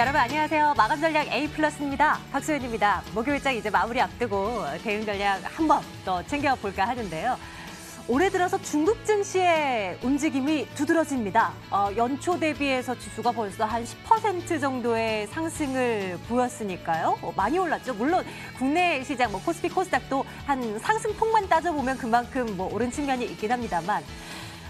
여러분 안녕하세요. 마감 전략 A+입니다. 박소연입니다. 목요일장 이제 마무리 앞두고 대응 전략 한 번 더 챙겨볼까 하는데요. 올해 들어서 중국 증시의 움직임이 두드러집니다. 연초 대비해서 지수가 벌써 한 10% 정도의 상승을 보였으니까요. 많이 올랐죠. 물론 국내 시장 코스피 코스닥도 한 상승폭만 따져보면 그만큼 오른 측면이 있긴 합니다만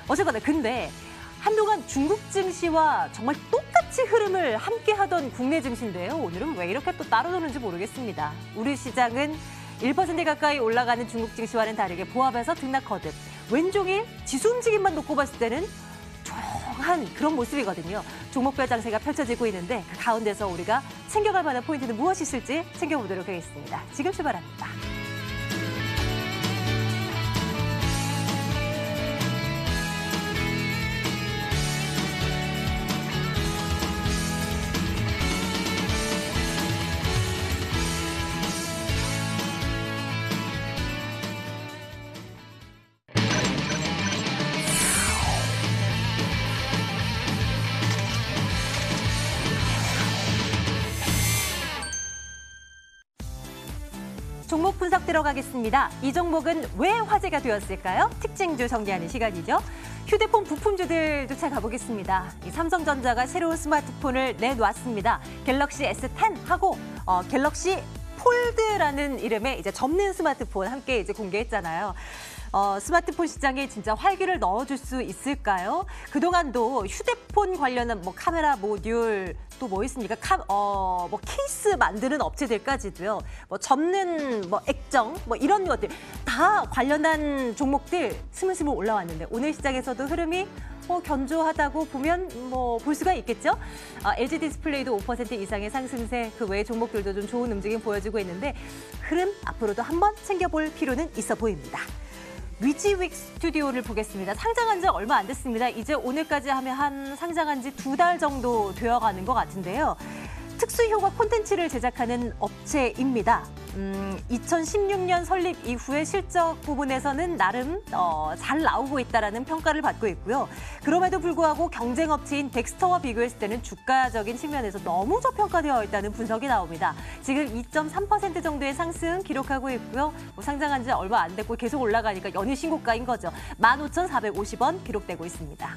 어쨌거나 근데 한동안 중국 증시와 정말 똑같이 흐름을 함께하던 국내 증시인데요. 오늘은 왜 이렇게 또 따로 노는지 모르겠습니다. 우리 시장은 1% 가까이 올라가는 중국 증시와는 다르게 보합해서 등락 거듭. 왼종일 지수 움직임만 놓고 봤을 때는 조용한 그런 모습이거든요. 종목별 장세가 펼쳐지고 있는데 그 가운데서 우리가 챙겨갈 만한 포인트는 무엇이 있을지 챙겨보도록 하겠습니다. 지금 출발합니다. 종목 분석 들어가겠습니다. 이 종목은 왜 화제가 되었을까요? 특징주 정리하는 시간이죠. 휴대폰 부품주들 쫓아가보겠습니다. 이 삼성전자가 새로운 스마트폰을 내놓았습니다. 갤럭시 S10하고 갤럭시 폴드라는 이름의 이제 접는 스마트폰 함께 이제 공개했잖아요. 스마트폰 시장에 진짜 활기를 넣어줄 수 있을까요? 그동안도 휴대폰 관련한 카메라 모듈 또 뭐 있습니까? 케이스 만드는 업체들까지도요. 접는 액정 이런 것들 다 관련한 종목들 스물스물 올라왔는데 오늘 시장에서도 흐름이 견조하다고 보면 볼 수가 있겠죠. LG 디스플레이도 5% 이상의 상승세, 그 외의 종목들도 좀 좋은 움직임 보여주고 있는데 흐름 앞으로도 한번 챙겨볼 필요는 있어 보입니다. 위지윅 스튜디오를 보겠습니다. 상장한 지 얼마 안 됐습니다. 이제 오늘까지 하면 한 상장한 지 2달 정도 되어가는 것 같은데요. 특수효과 콘텐츠를 제작하는 업체입니다. 2016년 설립 이후에 실적 부분에서는 나름 잘 나오고 있다라는 평가를 받고 있고요. 그럼에도 불구하고 경쟁 업체인 덱스터와 비교했을 때는 주가적인 측면에서 너무 저평가되어 있다는 분석이 나옵니다. 지금 2.3% 정도의 상승 기록하고 있고요. 상장한 지 얼마 안 됐고 계속 올라가니까 연일 신고가인 거죠. 15,450원 기록되고 있습니다.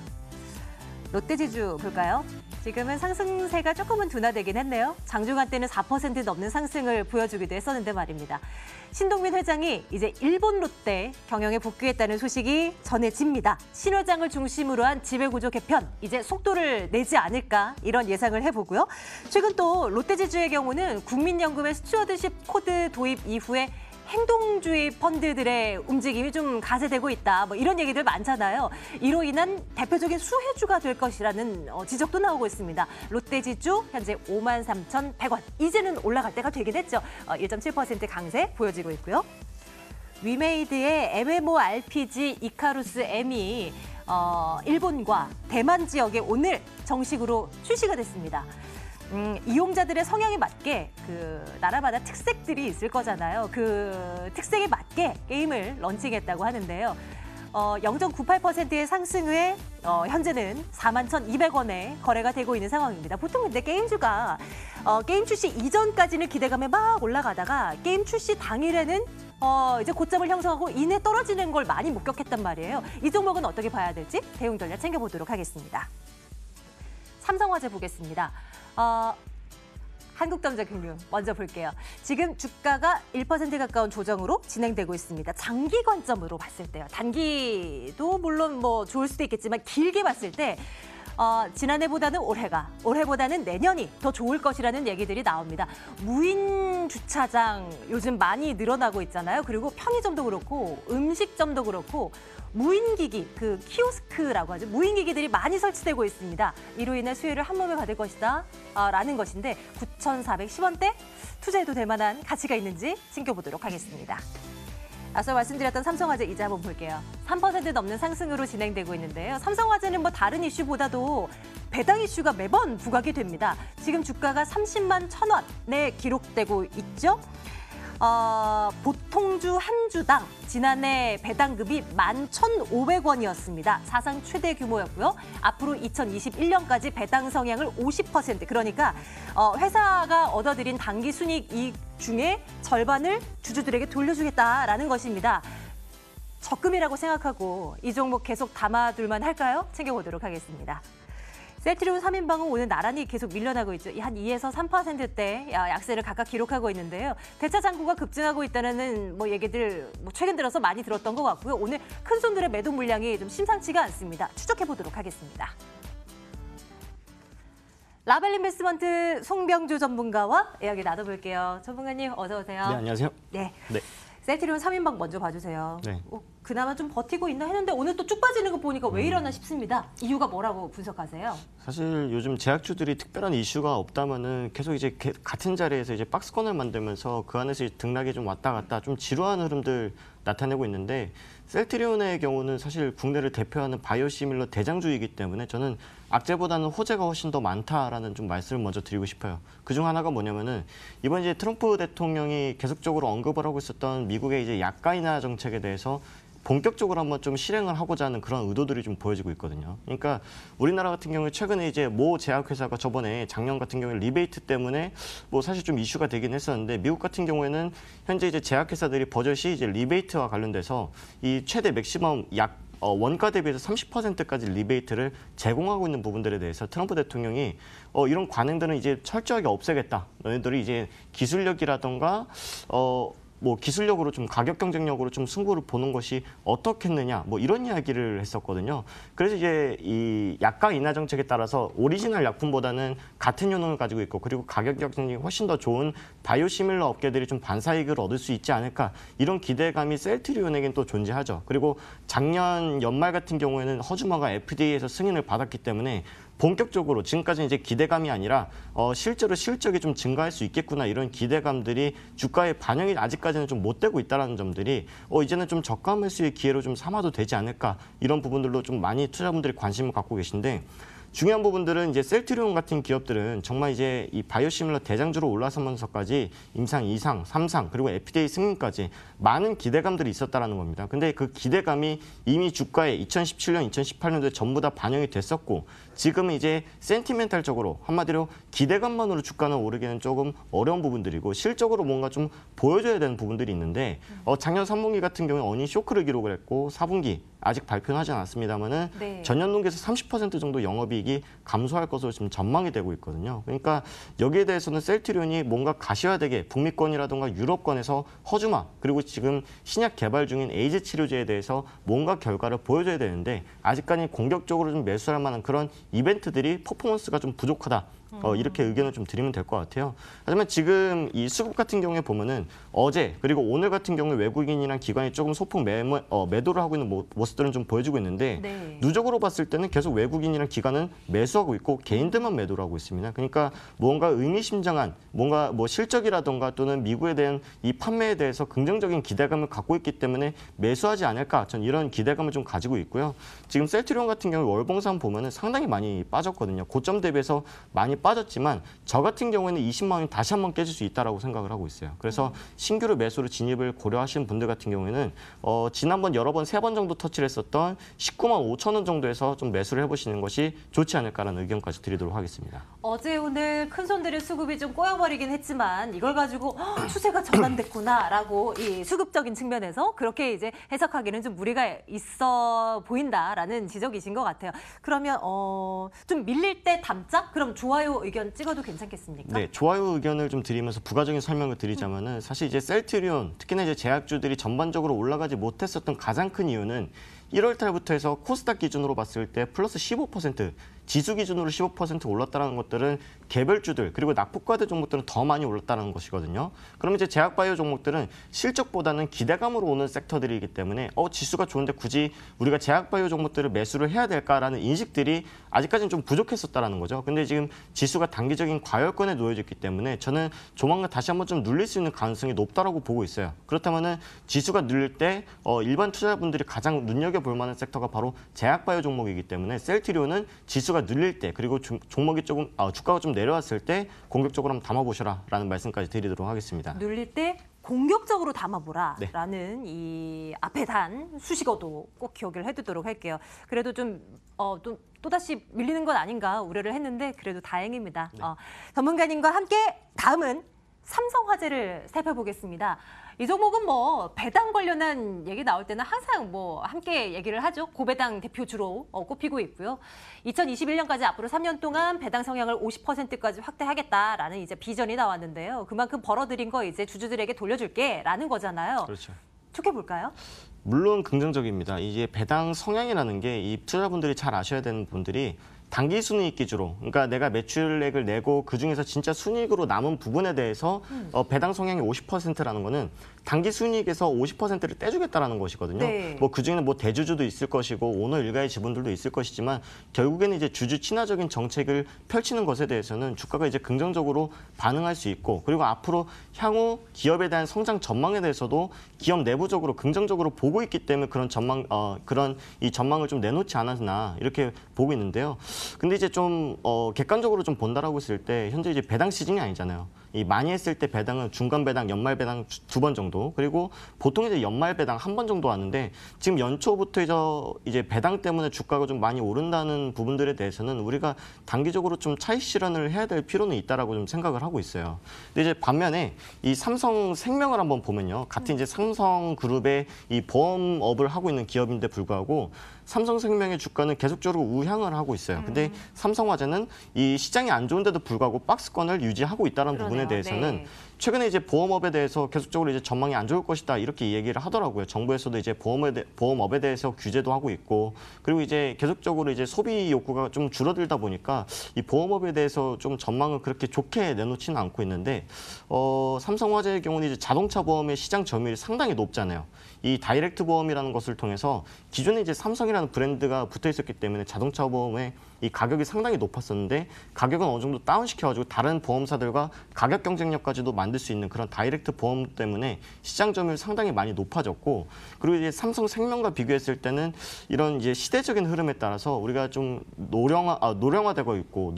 롯데지주 볼까요? 지금은 상승세가 조금은 둔화되긴 했네요. 장중한 때는 4% 넘는 상승을 보여주기도 했었는데 말입니다. 신동민 회장이 이제 일본 롯데 경영에 복귀했다는 소식이 전해집니다. 신 회장을 중심으로 한 지배구조 개편, 이제 속도를 내지 않을까 이런 예상을 해보고요. 최근 또 롯데지주의 경우는 국민연금의 스튜어드십 코드 도입 이후에 행동주의 펀드들의 움직임이 좀 가세되고 있다. 이런 얘기들 많잖아요. 이로 인한 대표적인 수혜주가 될 것이라는 지적도 나오고 있습니다. 롯데지주 현재 53,100원. 이제는 올라갈 때가 되긴 했죠. 1.7% 강세 보여지고 있고요. 위메이드의 MMORPG 이카루스 M이 일본과 대만 지역에 오늘 정식으로 출시가 됐습니다. 이용자들의 성향에 맞게 그 나라마다 특색들이 있을 거잖아요. 그 특색에 맞게 게임을 런칭했다고 하는데요. 0.98%의 상승 후에 현재는 41,200원에 거래가 되고 있는 상황입니다. 보통 근데 게임주가 게임 출시 이전까지는 기대감에 막 올라가다가 게임 출시 당일에는 이제 고점을 형성하고 이내 떨어지는 걸 많이 목격했단 말이에요. 이 종목은 어떻게 봐야 될지 대응 전략 챙겨보도록 하겠습니다. 삼성화재 보겠습니다. 한국전자금융 먼저 볼게요. 지금 주가가 1% 가까운 조정으로 진행되고 있습니다. 장기 관점으로 봤을 때요. 단기도 물론 좋을 수도 있겠지만 길게 봤을 때 지난해보다는 올해보다는 내년이 더 좋을 것이라는 얘기들이 나옵니다. 무인 주차장 요즘 많이 늘어나고 있잖아요. 그리고 편의점도 그렇고 음식점도 그렇고 무인기기, 그 키오스크라고 하죠. 무인기기들이 많이 설치되고 있습니다. 이로 인해 수혜를 한 몸에 받을 것이다 라는 것인데 9,410원대 투자해도 될 만한 가치가 있는지 챙겨보도록 하겠습니다. 앞서 말씀드렸던 삼성화재 이제 한번 볼게요. 3% 넘는 상승으로 진행되고 있는데요. 삼성화재는 다른 이슈보다도 배당 이슈가 매번 부각이 됩니다. 지금 주가가 30만 1,000원에 기록되고 있죠. 보통주 한 주당 지난해 배당금이 11,500원이었습니다. 사상 최대 규모였고요. 앞으로 2021년까지 배당 성향을 50%, 그러니까 회사가 얻어들인 당기 순이익 중에 절반을 주주들에게 돌려주겠다라는 것입니다. 적금이라고 생각하고 이 종목 계속 담아둘만 할까요? 챙겨보도록 하겠습니다. 셀트리온 3인방은 오늘 나란히 계속 밀려나고 있죠. 한 2에서 3%대 약세를 각각 기록하고 있는데요. 대차 잔고가 급증하고 있다는 얘기들 최근 들어서 많이 들었던 것 같고요. 오늘 큰 손들의 매도 물량이 좀 심상치가 않습니다. 추적해보도록 하겠습니다. 라벨 인베스트먼트 송병주 전문가와 이야기 나눠볼게요. 전문가님 어서 오세요. 네, 안녕하세요. 네. 네. 셀트리온 3인방 먼저 봐주세요. 네. 그나마 좀 버티고 있나 했는데 오늘 또 쭉 빠지는 거 보니까 왜 이러나 싶습니다. 이유가 뭐라고 분석하세요? 사실 요즘 제약주들이 특별한 이슈가 없다면은 계속 이제 같은 자리에서 이제 박스권을 만들면서 그 안에서 등락이 좀 왔다 갔다 좀 지루한 흐름들 나타내고 있는데, 셀트리온의 경우는 사실 국내를 대표하는 바이오시밀러 대장주이기 때문에 저는 악재보다는 호재가 훨씬 더 많다라는 좀 말씀을 먼저 드리고 싶어요. 그중 하나가 뭐냐면은 이번 이제 트럼프 대통령이 계속적으로 언급을 하고 있었던 미국의 이제 약가 인하 정책에 대해서 본격적으로 한번 좀 실행을 하고자 하는 그런 의도들이 좀 보여지고 있거든요. 그러니까 우리나라 같은 경우에 최근에 이제 모 제약회사가 저번에 작년 같은 경우에 리베이트 때문에 사실 좀 이슈가 되긴 했었는데, 미국 같은 경우에는 현재 이제 제약회사들이 버젓이 이제 리베이트와 관련돼서 이 최대 맥시멈 원가 대비해서 30%까지 리베이트를 제공하고 있는 부분들에 대해서 트럼프 대통령이 이런 관행들은 이제 철저하게 없애겠다. 너희들이 이제 기술력이라던가 기술력으로 좀 가격 경쟁력으로 좀 승부를 보는 것이 어떻겠느냐, 이런 이야기를 했었거든요. 그래서 이제 이 약가 인하 정책에 따라서 오리지널 약품보다는 같은 효능을 가지고 있고 그리고 가격 경쟁력이 훨씬 더 좋은 바이오시밀러 업계들이 좀 반사이익을 얻을 수 있지 않을까, 이런 기대감이 셀트리온에겐 또 존재하죠. 그리고 작년 연말 같은 경우에는 허주마가 FDA에서 승인을 받았기 때문에 본격적으로 지금까지는 이제 기대감이 아니라 실제로 실적이 좀 증가할 수 있겠구나, 이런 기대감들이 주가에 반영이 아직까지는 좀 못 되고 있다는 점들이 이제는 좀 저가 매수의 기회로 좀 삼아도 되지 않을까, 이런 부분들로 좀 많이 투자분들이 관심을 갖고 계신데, 중요한 부분들은 이제 셀트리온 같은 기업들은 정말 이제 이 바이오시밀러 대장주로 올라서면서까지 임상 2상, 3상 그리고 FDA 승인까지 많은 기대감들이 있었다는 겁니다. 근데 그 기대감이 이미 주가에 2017년, 2018년도에 전부 다 반영이 됐었고, 지금은 이제 센티멘탈적으로 한마디로 기대감만으로 주가는 오르기는 조금 어려운 부분들이고, 실적으로 뭔가 좀 보여줘야 되는 부분들이 있는데, 작년 3분기 같은 경우에 어닝 쇼크를 기록을 했고 4분기 아직 발표는 하지 않았습니다만은 네. 전년 동기에서 30% 정도 영업이익이 감소할 것으로 지금 전망이 되고 있거든요. 그러니까 여기에 대해서는 셀트리온이 뭔가 가시화되게 북미권이라든가 유럽권에서 허주마 그리고 지금 신약 개발 중인 에이즈 치료제에 대해서 뭔가 결과를 보여줘야 되는데, 아직까지 공격적으로 좀 매수할 만한 그런 이벤트들이 퍼포먼스가 좀 부족하다. 이렇게 의견을 좀 드리면 될 것 같아요. 하지만 지금 이 수급 같은 경우에 보면은 어제 그리고 오늘 같은 경우에 외국인이랑 기관이 조금 소폭 매도를 하고 있는 모습들은 좀 보여주고 있는데, 네. 누적으로 봤을 때는 계속 외국인이랑 기관은 매수하고 있고 개인들만 매도를 하고 있습니다. 그러니까 뭔가 의미심장한 뭔가 실적이라든가 또는 미국에 대한 이 판매에 대해서 긍정적인 기대감을 갖고 있기 때문에 매수하지 않을까, 전 이런 기대감을 좀 가지고 있고요. 지금 셀트리온 같은 경우 월봉산 보면은 상당히 많이 빠졌거든요. 고점 대비해서 많이 빠졌지만 저 같은 경우에는 20만 원이 다시 한번 깨질 수 있다라고 생각을 하고 있어요. 그래서 신규로 매수로 진입을 고려하시는 분들 같은 경우에는 지난번 여러 번 3번 정도 터치를 했었던 19만 5천 원 정도에서 좀 매수를 해보시는 것이 좋지 않을까라는 의견까지 드리도록 하겠습니다. 어제 오늘 큰 손들의 수급이 좀 꼬여버리긴 했지만 이걸 가지고 추세가 전환됐구나라고 이 수급적인 측면에서 그렇게 이제 해석하기는 좀 무리가 있어 보인다라는 지적이신 것 같아요. 그러면 좀 밀릴 때 담자? 그럼 좋아요 의견 찍어도 괜찮겠습니까? 네, 좋아요 의견을 좀 드리면서 부가적인 설명을 드리자면은, 사실 이제 셀트리온 특히나 이제 제약주들이 전반적으로 올라가지 못했었던 가장 큰 이유는 1월 달부터 해서 코스닥 기준으로 봤을 때 플러스 15%, 지수 기준으로 15% 올랐다는 것들은 개별주들 그리고 낙폭과대 종목들은 더 많이 올랐다는 것이거든요. 그럼 이제 제약바이오 종목들은 실적보다는 기대감으로 오는 섹터들이기 때문에 지수가 좋은데 굳이 우리가 제약바이오 종목들을 매수를 해야 될까라는 인식들이 아직까지는 좀 부족했었다는 거죠. 근데 지금 지수가 단기적인 과열권에 놓여졌기 때문에 저는 조만간 다시 한번 좀 눌릴 수 있는 가능성이 높다라고 보고 있어요. 그렇다면은 지수가 눌릴 때 일반 투자자분들이 가장 눈여겨볼 만한 섹터가 바로 제약바이오 종목이기 때문에 셀트리온은 지수가 눌릴 때 그리고 종목이 조금 주가가 좀 내려왔을 때 공격적으로 한번 담아보셔라라는 말씀까지 드리도록 하겠습니다. 눌릴 때 공격적으로 담아보라라는 이 앞에 단 수식어도 꼭 기억을 해두도록 할게요. 그래도 좀 또다시 밀리는 건 아닌가 우려를 했는데 그래도 다행입니다. 전문가님과 함께 다음은 삼성화재를 살펴보겠습니다. 이 종목은 뭐 배당 관련한 얘기 나올 때는 항상 뭐 함께 얘기를 하죠. 고배당 대표 주로 꼽히고 있고요. 2021년까지 앞으로 3년 동안 배당 성향을 50%까지 확대하겠다라는 이제 비전이 나왔는데요. 그만큼 벌어들인 거 이제 주주들에게 돌려줄게라는 거잖아요. 그렇죠. 좋게 볼까요? 물론 긍정적입니다. 이게 배당 성향이라는 게 이 투자자분들이 잘 아셔야 되는 분들이 단기 순이익 기조로, 그러니까 내가 매출액을 내고 그중에서 진짜 순이익으로 남은 부분에 대해서 배당 성향이 50%라는 거는 단기 순이익에서 50%를 떼주겠다라는 것이거든요. 네. 뭐 그중에는 뭐 대주주도 있을 것이고 오너 일가의 지분들도 있을 것이지만 결국에는 이제 주주 친화적인 정책을 펼치는 것에 대해서는 주가가 이제 긍정적으로 반응할 수 있고, 그리고 앞으로 향후 기업에 대한 성장 전망에 대해서도 기업 내부적으로 긍정적으로 보고 있기 때문에 그런 그런 이 전망을 좀 내놓지 않았나 이렇게 보고 있는데요. 근데 이제 좀 객관적으로 좀 본다라고 했을 때 현재 이제 배당 시즌이 아니잖아요. 이 많이 했을 때 배당은 중간 배당, 연말 배당 2번 정도, 그리고 보통 이제 연말 배당 1번 정도 하는데 지금 연초부터 이제 배당 때문에 주가가 좀 많이 오른다는 부분들에 대해서는 우리가 단기적으로 좀 차익 실현을 해야 될 필요는 있다라고 좀 생각을 하고 있어요. 근데 이제 반면에 이 삼성생명을 한번 보면요, 같은 이제 삼성그룹의 이 보험업을 하고 있는 기업인데 불구하고 삼성생명의 주가는 계속적으로 우향을 하고 있어요. 근데 삼성화재는 이 시장이 안 좋은데도 불구하고 박스권을 유지하고 있다는 부분에 대해서는 네. 최근에 이제 보험업에 대해서 계속적으로 이제 전망이 안 좋을 것이다 이렇게 얘기를 하더라고요. 정부에서도 이제 보험업에 대해서 규제도 하고 있고, 그리고 이제 계속적으로 이제 소비 욕구가 좀 줄어들다 보니까 이 보험업에 대해서 좀 전망을 그렇게 좋게 내놓지는 않고 있는데 삼성화재의 경우는 이제 자동차 보험의 시장 점유율이 상당히 높잖아요. 이 다이렉트 보험이라는 것을 통해서 기존에 이제 삼성이라는 브랜드가 붙어 있었기 때문에 자동차 보험의 이 가격이 상당히 높았었는데 가격은 어느 정도 다운시켜가지고 다른 보험사들과 가격 경쟁력까지도 만들 수 있는 그런 다이렉트 보험 때문에 시장 점유율 상당히 많이 높아졌고, 그리고 이제 삼성생명과 비교했을 때는 이런 이제 시대적인 흐름에 따라서 우리가 좀 노령화되고 있고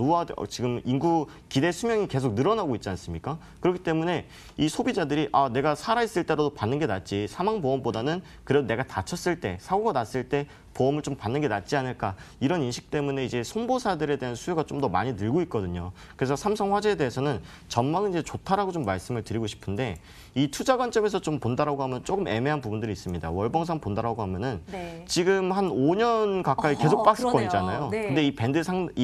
지금 인구 기대 수명이 계속 늘어나고 있지 않습니까? 그렇기 때문에 이 소비자들이 내가 살아있을 때라도 받는 게 낫지 사망보험보다는 그래도 내가 다쳤을 때 사고가 났을 때 보험을 좀 받는 게 낫지 않을까, 이런 인식 때문에 이제 손보사들에 대한 수요가 좀 더 많이 늘고 있거든요. 그래서 삼성화재에 대해서는 전망은 이제 좋다라고 좀 말씀을 드리고 싶은데, 이 투자 관점에서 좀 본다라고 하면 조금 애매한 부분들이 있습니다. 월봉상 본다라고 하면은 지금 한 5년 가까이 계속 박스권이잖아요. 네. 근데 이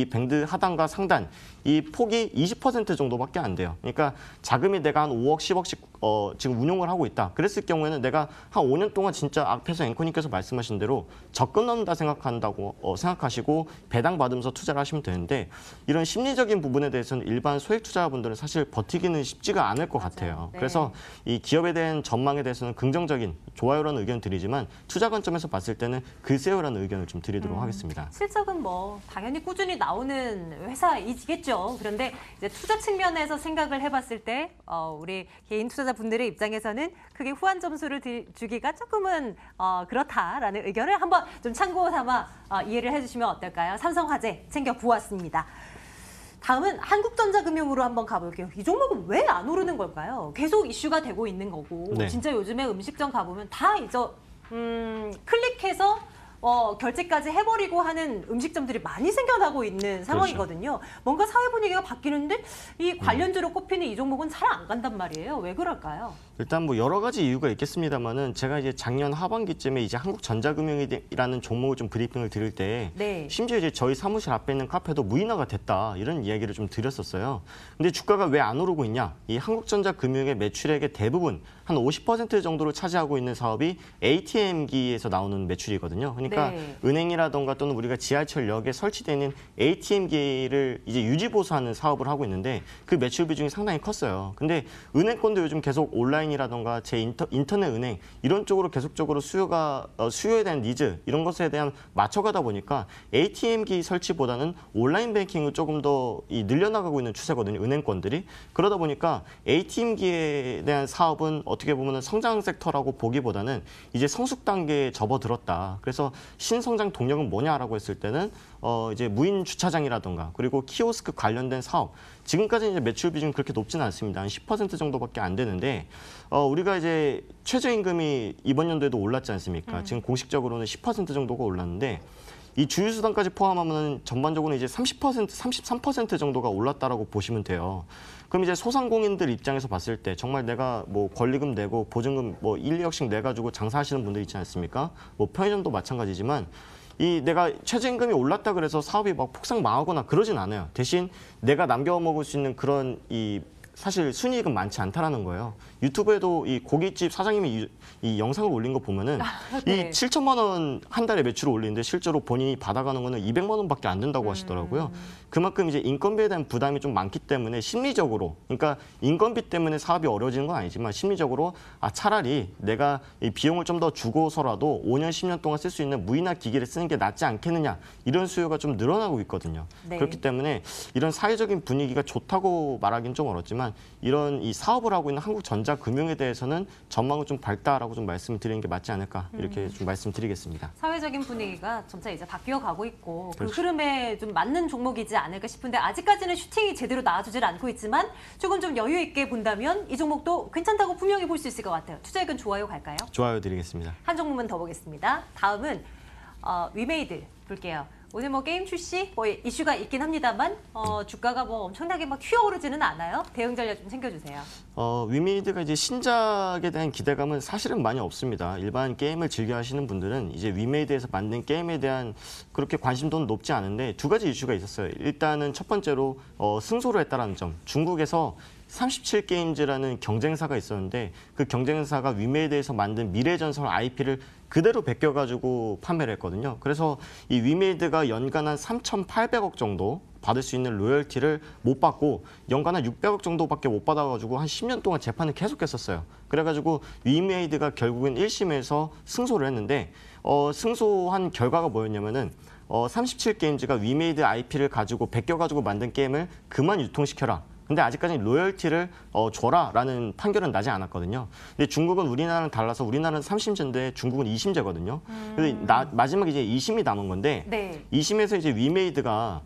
밴드 하단과 상단 이 폭이 20% 정도밖에 안 돼요. 그러니까 자금이 내가 한 5억, 10억씩 지금 운용을 하고 있다. 그랬을 경우에는 내가 한 5년 동안 진짜 앞에서 앵커님께서 말씀하신 대로 적금 넣는다 생각하시고 배당 받으면서 투자를 하시면 되는데, 이런 심리적인 부분에 대해서는 일반 소액 투자자분들은 사실 버티기는 쉽지가 않을 것 같아요. 네. 그래서 이 기업에 대한 전망에 대해서는 긍정적인 좋아요라는 의견을 드리지만 투자 관점에서 봤을 때는 글쎄요라는 의견을 좀 드리도록 하겠습니다. 실적은 뭐 당연히 꾸준히 나오는 회사이겠죠. 그런데 이제 투자 측면에서 생각을 해봤을 때 우리 개인 투자자분들의 입장에서는 크게 후한 점수를 주기가 조금은 그렇다라는 의견을 한번 좀 참고 삼아 이해를 해주시면 어떨까요? 삼성화재 챙겨보았습니다. 다음은 한국전자금융으로 한번 가볼게요. 이 종목은 왜 안 오르는 걸까요? 계속 이슈가 되고 있는 거고, 네. 진짜 요즘에 음식점 가보면 다 이제 클릭해서 결제까지 해버리고 하는 음식점들이 많이 생겨나고 있는 상황이거든요. 뭔가 사회 분위기가 바뀌는데 이 관련주로 꼽히는 이 종목은 잘 안 간단 말이에요. 왜 그럴까요? 일단 뭐 여러 가지 이유가 있겠습니다만은 제가 이제 작년 하반기쯤에 이제 한국전자금융이라는 종목을 좀 브리핑을 드릴 때 네. 심지어 이제 저희 사무실 앞에 있는 카페도 무인화가 됐다 이런 이야기를 좀 드렸었어요. 근데 주가가 왜 안 오르고 있냐? 이 한국전자금융의 매출액의 대부분 한 50% 정도를 차지하고 있는 사업이 ATM기에서 나오는 매출이거든요. 그러니까 네. 은행이라던가 또는 우리가 지하철역에 설치되어 있는 ATM기를 이제 유지보수하는 사업을 하고 있는데 그 매출 비중이 상당히 컸어요. 근데 은행권도 요즘 계속 온라인이라던가 인터넷 은행 이런 쪽으로 계속적으로 수요에 대한 니즈 이런 것에 대한 맞춰가다 보니까 ATM기 설치보다는 온라인 뱅킹을 조금 더 늘려나가고 있는 추세거든요. 은행권들이. 그러다 보니까 ATM기에 대한 사업은 어떻게 보면 성장 섹터라고 보기보다는 이제 성숙 단계에 접어들었다. 그래서 신성장 동력은 뭐냐라고 했을 때는 이제 무인 주차장이라던가 그리고 키오스크 관련된 사업 지금까지 이제 매출 비중이 그렇게 높지는 않습니다. 한 10% 정도밖에 안 되는데 우리가 이제 최저임금이 이번 연도에도 올랐지 않습니까? 지금 공식적으로는 10% 정도가 올랐는데 이 주유수단까지 포함하면 전반적으로 이제 30%, 33% 정도가 올랐다라고 보시면 돼요. 그럼 이제 소상공인들 입장에서 봤을 때 정말 내가 뭐 권리금 내고 보증금 뭐 1, 2억씩 내가지고 장사하시는 분들 있지 않습니까? 뭐 편의점도 마찬가지지만 이 내가 최저임금이 올랐다 그래서 사업이 막 폭삭 망하거나 그러진 않아요. 대신 내가 남겨 먹을 수 있는 그런 이 사실 순이익은 많지 않다라는 거예요. 유튜브에도 이 고깃집 사장님이 이 영상을 올린 거 보면은 네. 이 7천만 원 한 달에 매출을 올리는데 실제로 본인이 받아가는 거는 200만 원밖에 안 된다고 하시더라고요. 그만큼 이제 인건비에 대한 부담이 좀 많기 때문에 심리적으로 그러니까 인건비 때문에 사업이 어려워지는 건 아니지만 심리적으로 차라리 내가 이 비용을 좀 더 주고서라도 5년, 10년 동안 쓸 수 있는 무인화 기기를 쓰는 게 낫지 않겠느냐 이런 수요가 좀 늘어나고 있거든요. 네. 그렇기 때문에 이런 사회적인 분위기가 좋다고 말하기는 좀 어렵지만 이런 이 사업을 하고 있는 한국전자금융에 대해서는 전망은 좀 밝다라고 좀 말씀드리는 게 맞지 않을까 이렇게 좀 말씀드리겠습니다. 사회적인 분위기가 점차 이제 바뀌어가고 있고 그 그렇죠. 흐름에 좀 맞는 종목이지 않을까 싶은데 아직까지는 슈팅이 제대로 나와주질 않고 있지만 조금 좀 여유 있게 본다면 이 종목도 괜찮다고 분명히 볼 수 있을 것 같아요. 투자액은 좋아요 갈까요? 좋아요 드리겠습니다. 한 종목만 더 보겠습니다. 다음은 위메이드 볼게요. 오늘 뭐 게임 출시 뭐 이슈가 있긴 합니다만 주가가 뭐 엄청나게 막 휘어오르지는 않아요. 대응 전략 좀 챙겨주세요. 위메이드가 이제 신작에 대한 기대감은 사실은 많이 없습니다. 일반 게임을 즐겨 하시는 분들은 이제 위메이드에서 만든 게임에 대한 그렇게 관심도는 높지 않은데 두 가지 이슈가 있었어요. 일단은 첫 번째로 승소를 했다는 점. 중국에서 37게임즈라는 경쟁사가 있었는데 그 경쟁사가 위메이드에서 만든 미래전설 IP를 그대로 베껴가지고 판매를 했거든요. 그래서 이 위메이드가 연간 한 3,800억 정도 받을 수 있는 로열티를 못 받고 연간 한 600억 정도밖에 못 받아가지고 한 10년 동안 재판을 계속했었어요. 그래가지고 위메이드가 결국엔 1심에서 승소를 했는데 승소한 결과가 뭐였냐면은 37게임즈가 위메이드 IP를 가지고 베껴가지고 만든 게임을 그만 유통시켜라. 근데 아직까지는 로열티를 줘라라는 판결은 나지 않았거든요. 근데 중국은 우리나라랑 달라서 우리나라는 3심제인데 중국은 2심제거든요. 근데 마지막에 이제 2심이 남은 건데 네. 2심에서 이제 위메이드가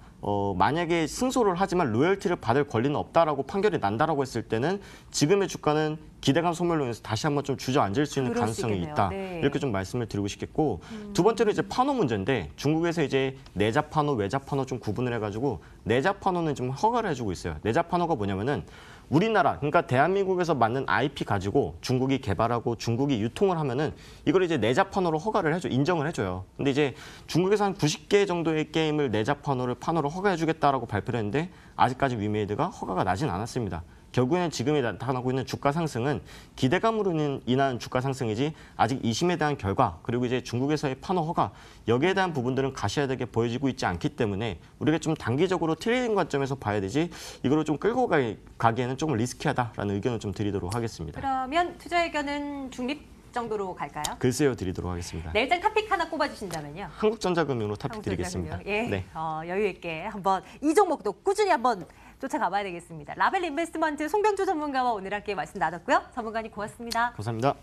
만약에 승소를 하지만 로열티를 받을 권리는 없다라고 판결이 난다라고 했을 때는 지금의 주가는 기대감 소멸로 인해서 다시 한번 좀 주저앉을 수 있는 그럴 수 가능성이 있겠네요. 있다. 네. 이렇게 좀 말씀을 드리고 싶겠고 두 번째로 이제 파노 문제인데 중국에서 이제 내자 파노, 외자 파노 좀 구분을 해가지고 내자 파노는 좀 허가를 해주고 있어요. 내자 파노가 뭐냐면은 우리나라, 그러니까 대한민국에서 만든 IP 가지고 중국이 개발하고 중국이 유통을 하면은 이걸 이제 내자판으로 허가를 해줘, 인정을 해줘요. 근데 이제 중국에서 한 90개 정도의 게임을 내자판으로 허가해주겠다라고 발표를 했는데 아직까지 위메이드가 허가가 나진 않았습니다. 결국에는 지금에 나타나고 있는 주가 상승은 기대감으로 인한 주가 상승이지 아직 2심에 대한 결과 그리고 이제 중국에서의 판호 허가 여기에 대한 부분들은 가시화되게 보여지고 있지 않기 때문에 우리가 좀 단기적으로 트레이딩 관점에서 봐야 되지 이거를 좀 끌고 가기에는 조금 리스키하다라는 의견을 좀 드리도록 하겠습니다. 그러면 투자 의견은 중립 정도로 갈까요? 글쎄요 드리도록 하겠습니다. 네, 일단 탑픽 하나 꼽아주신다면요. 한국전자금융으로 탑픽 드리겠습니다. 예, 네. 여유 있게 한번 이 종목도 꾸준히 한번 쫓아가봐야 되겠습니다. 라벨 인베스트먼트 송병주 전문가와 오늘 함께 말씀 나눴고요. 전문가님 고맙습니다. 감사합니다.